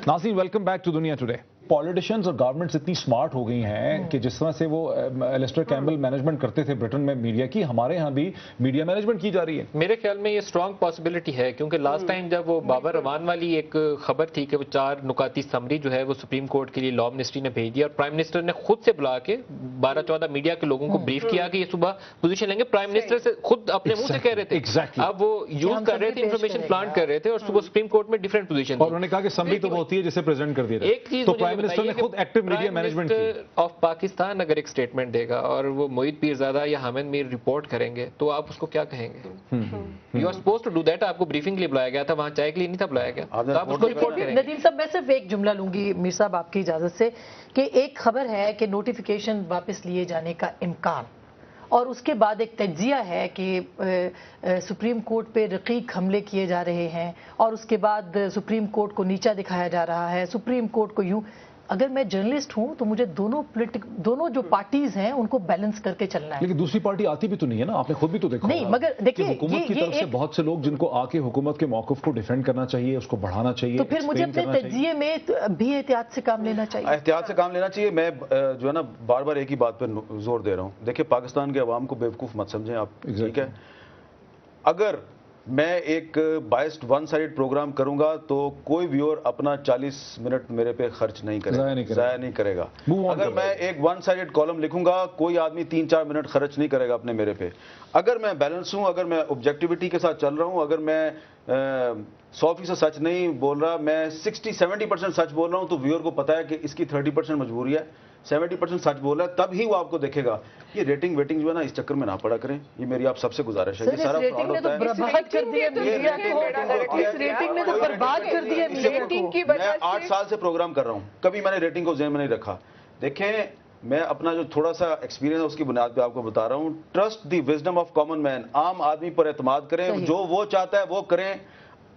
नाज़रीन, welcome back to दुनिया today. Politicians और गवर्नमेंट्स इतनी स्मार्ट हो गई हैं कि जिस तरह से वो एलिस्टर कैम्बल मैनेजमेंट करते थे ब्रिटेन में मीडिया की, हमारे यहाँ भी मीडिया मैनेजमेंट की जा रही है। मेरे ख्याल में ये स्ट्रॉन्ग पॉसिबिलिटी है, क्योंकि लास्ट टाइम जब वो बाबर रवान वाली एक खबर थी कि वो 4 नुकाती समरी जो है वो सुप्रीम कोर्ट के लिए लॉ मिनिस्ट्री ने भेज दिया और प्राइम मिनिस्टर ने खुद से बुला के 12-14 मीडिया के लोगों को ब्रीफ किया कि ये सुबह पोजीशन लेंगे। प्राइम मिनिस्टर से खुद अपने मुंह से कह रहे थे। अब वो यूज कर रहे थे, इंफॉर्मेशन प्लांट कर रहे थे और सुबह सुप्रीम कोर्ट में डिफरेंट पोजीशन और उन्होंने कहा कि समरी तो होती है जिसे प्रेजेंट कर दिया। एक चीज तो प्राइम मिनिस्टर ने खुद मीडिया मैनेजमेंट ऑफ पाकिस्तान अगर एक स्टेटमेंट देगा और वो मोहित पीरजादा या हामिद मीर रिपोर्ट करेंगे तो आप उसको क्या कहेंगे? You are supposed to do that. आपको ब्रीफिंग के लिए बुलाया गया था, वहां चाय के लिए नहीं था बुलाया गया, तो आप उसको रिपोर्ट करेंगे। नदीम साहब, मैं सिर्फ एक जुमला लूंगी मीर साहब आपकी इजाजत से कि एक खबर है कि नोटिफिकेशन वापस लिए जाने का इम्कान, और उसके बाद एक तज्जिया है कि सुप्रीम कोर्ट पे रकीक हमले किए जा रहे हैं और उसके बाद सुप्रीम कोर्ट को नीचा दिखाया जा रहा है। सुप्रीम कोर्ट को यूं, अगर मैं जर्नलिस्ट हूं तो मुझे दोनों जो पार्टीज हैं उनको बैलेंस करके चलना है। लेकिन दूसरी पार्टी आती भी तो नहीं है ना, आपने खुद भी तो देखा नहीं, मगर देखिए हुकूमत की तरफ से बहुत से लोग जिनको आके हुकूमत के मौक़िफ़ को डिफेंड करना चाहिए, उसको बढ़ाना चाहिए, तो फिर मुझे अपने तज्जिये में भी एहतियात से काम लेना चाहिए। एहतियात से काम लेना चाहिए। मैं जो है ना बार बार एक ही बात पर जोर दे रहा हूँ। देखिए, पाकिस्तान के अवाम को बेवकूफ़ मत समझें आप, ठीक है? अगर मैं एक बाइस्ड वन साइड प्रोग्राम करूंगा तो कोई व्यूअर अपना 40 मिनट मेरे पे खर्च नहीं करेगा, ज़ाया नहीं करेगा। अगर मैं एक वन साइडेड कॉलम लिखूंगा, कोई आदमी 3-4 मिनट खर्च नहीं करेगा अपने मेरे पे। अगर मैं बैलेंस हूं, अगर मैं ऑब्जेक्टिविटी के साथ चल रहा हूं, अगर मैं 100% सच नहीं बोल रहा, मैं 60-70% सच बोल रहा हूं, तो व्यूअर को पता है कि इसकी 30% मजबूरी है, 70% सच बोल रहा है, तब ही वो आपको देखेगा। ये रेटिंग वेटिंग जो है ना, इस चक्कर में ना पड़ा करें, ये मेरी आप सबसे गुजारिश है। ये सारा फ्रॉड होता है। बर्बाद कर दिया मीडिया को, इस रेटिंग ने तो बर्बाद कर दिया मीडिया को। मैं 8 साल से प्रोग्राम कर रहा हूं, कभी मैंने रेटिंग को ज़हन में नहीं रखा। देखें, मैं अपना जो थोड़ा सा एक्सपीरियंस है उसकी बुनियाद पे आपको बता रहा हूं। Trust the wisdom of common man. आम आदमी पर एतमाद करें, जो वो चाहता है वो करें,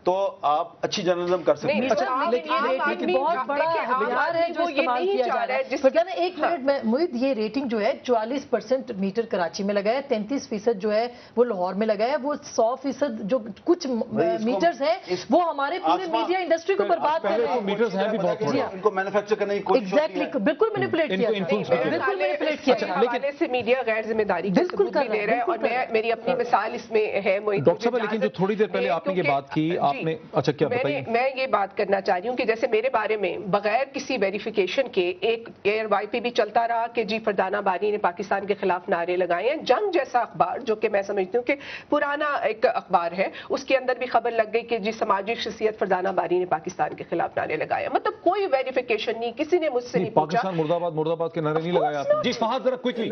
तो आप अच्छी जर्नलिज्म कर सकते हैं। अच्छा, लेकिन बहुत बड़ा हथियार है जो इस्तेमाल किया जा रहा है। पर एक मिनट में मुहित, ये रेटिंग जो है 44% मीटर कराची में लगा है, 33% जो है वो लाहौर में लगा है, वो 100% जो कुछ मीटर्स हैं वो हमारे पूरे मीडिया इंडस्ट्री को बर्बाद कर रहे हैं। मीटर्स हैं भी बहुत थोड़े, इनको मैन्युफैक्चर करने की कोशिश एग्जैक्टली, बिल्कुल मैनिपुलेट किया, बिल्कुल मैनिपुलेट किया। लेकिन से मीडिया गैर जिम्मेदारी बिल्कुल कर दे रहा है और मेरी अपनी मिसाल इसमें है मोहित। डॉक्टर साहब, लेकिन जो थोड़ी देर पहले आपने ये बात की, अच्छा क्या बताइए? मैं ये बात करना चाह रही हूँ कि जैसे मेरे बारे में बगैर किसी वेरिफिकेशन के एक AIRYP भी चलता रहा कि जी फरदाना बारी ने पाकिस्तान के खिलाफ नारे लगाए हैं। जंग जैसा अखबार, जो कि मैं समझती हूँ कि पुराना एक अखबार है, उसके अंदर भी खबर लग गई कि जी सामाजिक शख्सियत फरदाना बारी ने पाकिस्तान के खिलाफ नारे लगाए। मतलब कोई वेरिफिकेशन नहीं, किसी ने मुझसे नहीं पूछा। पाकिस्तान मुर्दाबाद मुर्दाबाद के नारे नहीं लगाए आपने? जी फहद, जरा quickly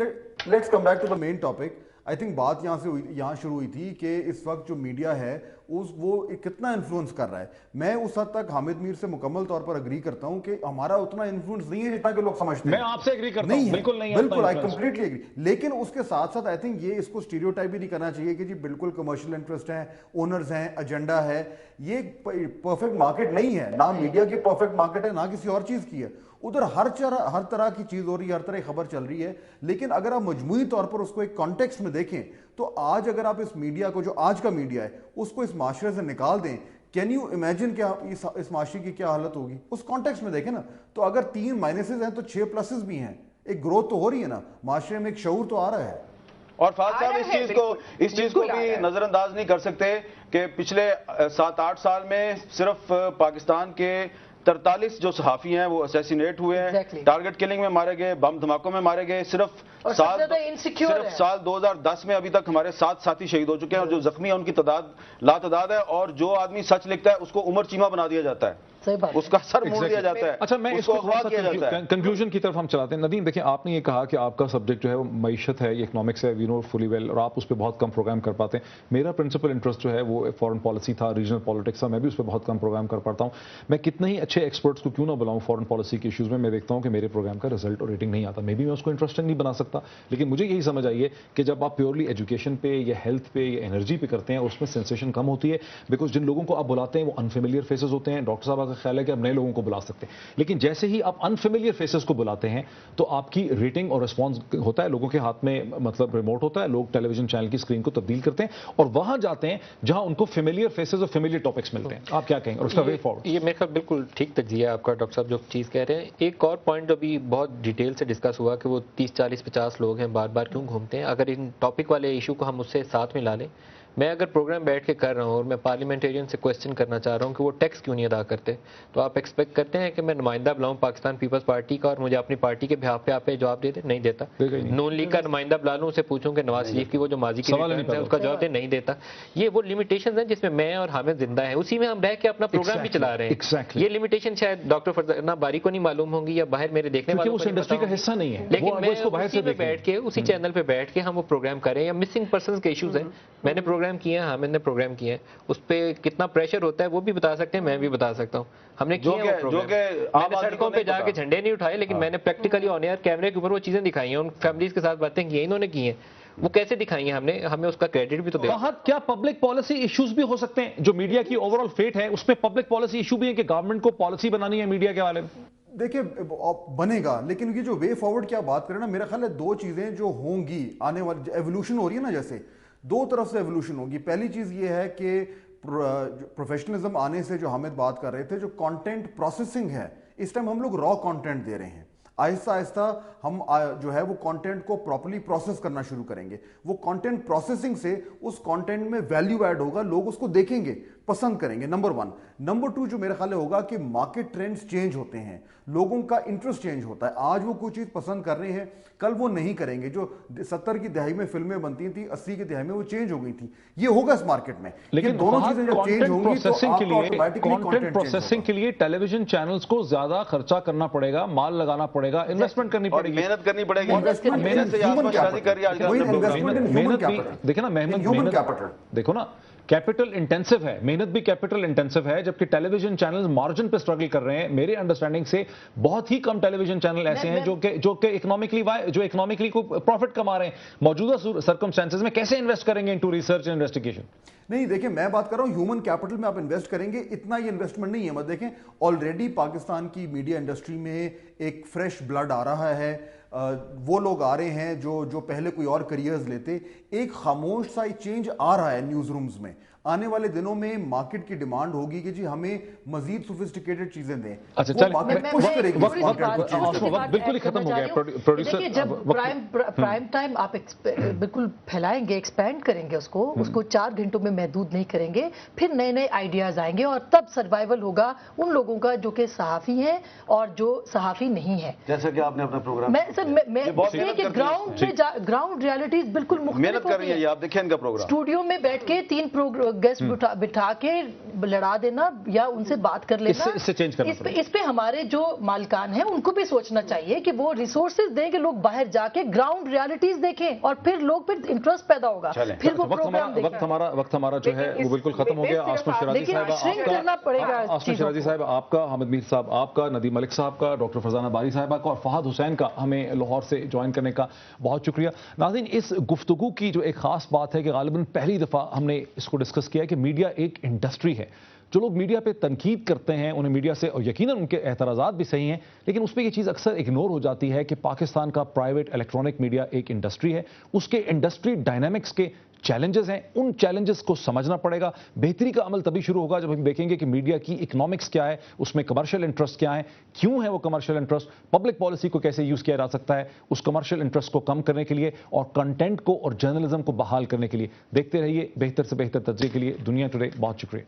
let's come back to the main topic. I think बात यहाँ शुरू हुई थी कि इस वक्त जो मीडिया है वो कितना इन्फ्लुएंस कर रहा है। मैं उस हद तक हामिद मीर से मुकम्मल तौर पर एग्री करता हूं कि हमारा उतना इन्फ्लुएंस नहीं है जितना कि लोग समझते हैं। मैं आपसे एग्री करता हूं, बिल्कुल नहीं है, बिल्कुल, आई कंप्लीटली एग्री। लेकिन उसके साथ साथ आई थिंक ये इसको स्टीरियोटाइप भी नहीं करना चाहिए कि जी बिल्कुल कमर्शियल इंटरेस्ट है, ओनर्स हैं, एजेंडा है। ये परफेक्ट मार्केट नहीं है, ना मीडिया की परफेक्ट मार्केट है, ना किसी और चीज की है। उधर हर तरह की चीज हो रही है, हर तरह की खबर चल रही है। लेकिन अगर आप मजमूई तौर पर उसको एक कॉन्टेक्स्ट में देखें तो आज अगर आप इस मीडिया को, जो आज का मीडिया है, उसको इस माशरे से निकाल दें, कैन यू इमेजिन क्या इस माशरे की क्या हालत होगी? उस कॉन्टेक्स्ट में देखें ना, तो अगर 3 माइनसेस हैं तो 6 प्लसेस भी हैं। एक ग्रोथ तो हो रही है ना, माशरे में एक शऊर तो आ रहा है। और फाद साहब, इस चीज को भी नजरअंदाज नहीं कर सकते कि पिछले 7-8 साल में सिर्फ पाकिस्तान के 43 जो सहाफी हैं वो असैसिनेट हुए हैं, टारगेट किलिंग में मारे गए, बम धमाकों में मारे गए। सिर्फ साल 2010 में अभी तक हमारे 7 साथी शहीद हो चुके हैं और जो जख्मी है उनकी तादाद लातादाद है। और जो आदमी सच लिखता है उसको उमर चीमा बना दिया जाता है, उसका सर मोड़ दिया जाता है। अच्छा, मैं इसको कंक्लूजन की तरफ हम चलाते हैं। नदीम, देखिए, आपने ये कहा कि आपका सब्जेक्ट जो है वो मईशत है, इकोनॉमिक्स है, वी नो फुली वेल, और आप उस पर बहुत कम प्रोग्राम कर पाते हैं। मेरा प्रिंसिपल इंटरेस्ट जो है वो फॉरेन पॉलिसी था, रीजनल पॉलिटिक्स था, मैं भी उस पर बहुत कम प्रोग्राम कर पाता हूँ। मैं कितने ही अच्छे एक्सपर्ट्स को क्यों ना बुलाऊं फॉरेन पॉलिसी के इशूज़ में, मैं देखता हूँ कि मेरे प्रोग्राम का रिजल्ट और रेटिंग नहीं आता। मे भी मैं उसको इंटरेस्टिंग नहीं बना सकता, लेकिन मुझे यही समझ आई है कि जब आप प्योरली एजुकेशन पे या हेल्थ पे या एनर्जी पे करते हैं, उसमें सेंसेशन कम होती है। बिकॉज जिन लोगों को आप बुलाते हैं वो अनफेमिलियर फेसेस होते हैं। डॉक्टर साहब ख्याल है कि आप नए लोगों को बुला सकते हैं, लेकिन जैसे ही आप अनफेमिलियर फेसेस को बुलाते हैं तो आपकी रेटिंग और रिस्पॉन्स होता है, लोगों के हाथ में मतलब रिमोट होता है, लोग टेलीविजन चैनल की स्क्रीन को तब्दील करते हैं और वहां जाते हैं जहां उनको फेमिलियर फेसेस और फेमिलियर टॉपिक्स मिलते हैं। आप क्या कहेंगे और उसका वे फॉरवर्ड? ये मेरे ख्याल बिल्कुल ठीक तजिया है आपका डॉक्टर साहब जो चीज़ कह रहे हैं। एक और पॉइंट जो अभी बहुत डिटेल से डिस्कस हुआ कि वो 30, 40, 50 लोग हैं, बार बार क्यों घूमते हैं। अगर इन टॉपिक वाले इशू को हम उससे साथ में ला लें, मैं अगर प्रोग्राम बैठ के कर रहा हूँ और मैं पार्लियामेंटेरियन से क्वेश्चन करना चाह रहा हूँ कि वो टैक्स क्यों नहीं अदा करते, तो आप एक्सपेक्ट करते हैं कि मैं नुमाइंदा बुलाऊं पाकिस्तान पीपल्स पार्टी का और मुझे अपनी पार्टी के बिहाफ पे आप जवाब दे दे? नहीं देता। नून लीग का नुमाइंदा बुला लूं, उसे पूछूं कि नवाज शरीफ की वो जो माजी की रिटर्न्स है उसका जवाब दे, नहीं देता। ये वो लिमिटेशन है जिसमें मैं और हामिद जिंदा है, उसी में हम रह के अपना प्रोग्राम भी चला रहे हैं। ये लिमिटेशन शायद डॉक्टर फरजाना बारी को नहीं मालूम होंगी या बाहर मेरे देखने वालों को इंडस्ट्री का हिस्सा नहीं है, लेकिन मैं उसी पे बैठ के उसी चैनल पे बैठ के हम वो प्रोग्राम करें। या मिसिंग पर्सन के इश्यूज हैं, मैंने प्रोग्राम किए हैं, हामिद ने प्रोग्राम किए हैं, उस पर कितना प्रेशर होता है वो भी बता सकते हैं, मैं भी बता सकता हूँ। हमने किया है वो प्रोग्राम, मैंने सड़कों पे जाके झंडे नहीं उठाए, लेकिन मैंने प्रैक्टिकली ऑन एयर कैमरे के ऊपर वो चीजें दिखाई हैं, उन फैमिलीज के साथ बातें की हैं, इन्होंने की हैं। वो कैसे दिखाई है हमने, हमें उसका क्रेडिट भी तो दे। क्या पब्लिक पॉलिसी इश्यूज भी हो सकते हैं जो मीडिया की ओवरऑल फेट है, उसमें पब्लिक पॉलिसी इशू भी है कि गवर्नमेंट को पॉलिसी बनानी है मीडिया के बारे में? देखिए बनेगा, लेकिन ये जो वे फॉरवर्ड की आप बात करें ना, मेरा ख्याल है दो चीजें जो होंगी आने वाली, एवोल्यूशन हो रही है ना, जैसे दो तरफ से एवोल्यूशन होगी। पहली चीज ये है कि प्रोफेशनलिज्म आने से जो हामिद बात कर रहे थे, जो कंटेंट प्रोसेसिंग है, इस टाइम हम लोग रॉ कंटेंट दे रहे हैं। आहिस्ता आहिस्ता हम जो है वो कंटेंट को प्रॉपर्ली प्रोसेस करना शुरू करेंगे। वो कंटेंट प्रोसेसिंग से उस कंटेंट में वैल्यू ऐड होगा, लोग उसको देखेंगे, पसंद करेंगे, नंबर 1। नंबर 2 जो मेरा ख्याल होगा कि मार्केट ट्रेंड्स चेंज होते हैं, लोगों का इंटरेस्ट चेंज होता है। आज वो कोई चीज पसंद कर रहे हैं, कल वो नहीं करेंगे। जो 70 की दहाई में फिल्में बनती थी, 80 की दहाई में वो चेंज हो गई थी। ये होगा इस मार्केट में, लेकिन दोनों चीजें जब चेंज होंगी तो कंटेंट प्रोसेसिंग के लिए टेलीविजन चैनल्स को ज्यादा खर्चा करना पड़ेगा, माल लगाना पड़ेगा, इन्वेस्टमेंट करनी पड़ेगी, मेहनत करनी पड़ेगी। मेहनत देखो ना, मेहनत देखो ना, कैपिटल इंटेंसिव है, मेहनत भी कैपिटल इंटेंसिव है, जबकि टेलीविजन चैनल्स मार्जिन पे स्ट्रगल कर रहे हैं। मेरे अंडरस्टैंडिंग से बहुत ही कम टेलीविजन चैनल ऐसे हैं जो कि इकोनॉमिकली को प्रॉफिट कमा रहे हैं। मौजूदा सर्कमस्टेंसेस में कैसे इन्वेस्ट करेंगे इनटू रिसर्च एंड इन्वेस्टिगेशन? नहीं, देखिए मैं बात कर रहा हूं ह्यूमन कैपिटल में आप इन्वेस्ट करेंगे, इतना ये इन्वेस्टमेंट नहीं है। मत देखें, ऑलरेडी पाकिस्तान की मीडिया इंडस्ट्री में एक फ्रेश ब्लड आ रहा है। वो लोग आ रहे हैं जो पहले कोई और करियर्स लेते। एक खामोश सा चेंज आ रहा है न्यूज रूम्स में। आने वाले दिनों में मार्केट की डिमांड होगी कि जी हमें मजीद सोफिस्टिकेटेड चीजें दें। अच्छा, चल वक्त बिल्कुल ही खत्म हो गया। प्रोड्यूसर, जब प्राइम टाइम आप बिल्कुल फैलाएंगे, एक्सपैंड करेंगे उसको 4 घंटों में महदूद नहीं करेंगे, फिर नए नए आइडियाज आएंगे और तब सर्वाइवल होगा उन लोगों का जो कि सहाफी हैं और जो सहाफी नहीं है। जैसा कि आपने अपना प्रोग्राम, ग्राउंड रियलिटीज बिल्कुल मेहनत कर रही है। आप देखिए इनका प्रोग्राम, स्टूडियो में बैठ के 3 गेस्ट बिठा के लड़ा देना या उनसे बात कर लेना, इससे चेंज करना। इस पे हमारे जो मालिकान हैं उनको भी सोचना चाहिए कि वो रिसोर्सेज दें कि लोग बाहर जाके ग्राउंड रियलिटीज देखें और फिर लोग फिर इंटरेस्ट पैदा होगा, फिर वो प्रोग्राम देखें। वक्त हमारा जो है वो बिल्कुल खत्म हो गया। आसमा शिराजी साहब आपका, हामिद मीर साहब आपका, नदीम मलिक साहब का, डॉक्टर फरजाना बारी साहबा का और फहद हुसैन का हमें लाहौर से ज्वाइन करने का बहुत शुक्रिया। नाज़रीन, इस गुफ्तगू की जो एक खास बात है कि गालिबन पहली दफा हमने इसको डिस्कस किया कि मीडिया एक इंडस्ट्री है। जो लोग मीडिया पे तनकीद करते हैं उन्हें मीडिया से, और यकीनन उनके एतराज़ात भी सही हैं, लेकिन उस पर यह चीज़ अक्सर इग्नोर हो जाती है कि पाकिस्तान का प्राइवेट इलेक्ट्रॉनिक मीडिया एक इंडस्ट्री है। उसके इंडस्ट्री डायनामिक्स के चैलेंजेस हैं, उन चैलेंजेस को समझना पड़ेगा। बेहतरी का अमल तभी शुरू होगा जब हम देखेंगे कि मीडिया की इकोनॉमिक्स क्या है, उसमें कमर्शियल इंटरेस्ट क्या है, क्यों है वो कमर्शियल इंटरेस्ट, पब्लिक पॉलिसी को कैसे यूज किया जा सकता है उस कमर्शियल इंटरेस्ट को कम करने के लिए और कंटेंट को और जर्नलिज्म को बहाल करने के लिए। देखते रहिए बेहतर से बेहतर तज्ज़िये के लिए दुनिया टुडे। बहुत शुक्रिया।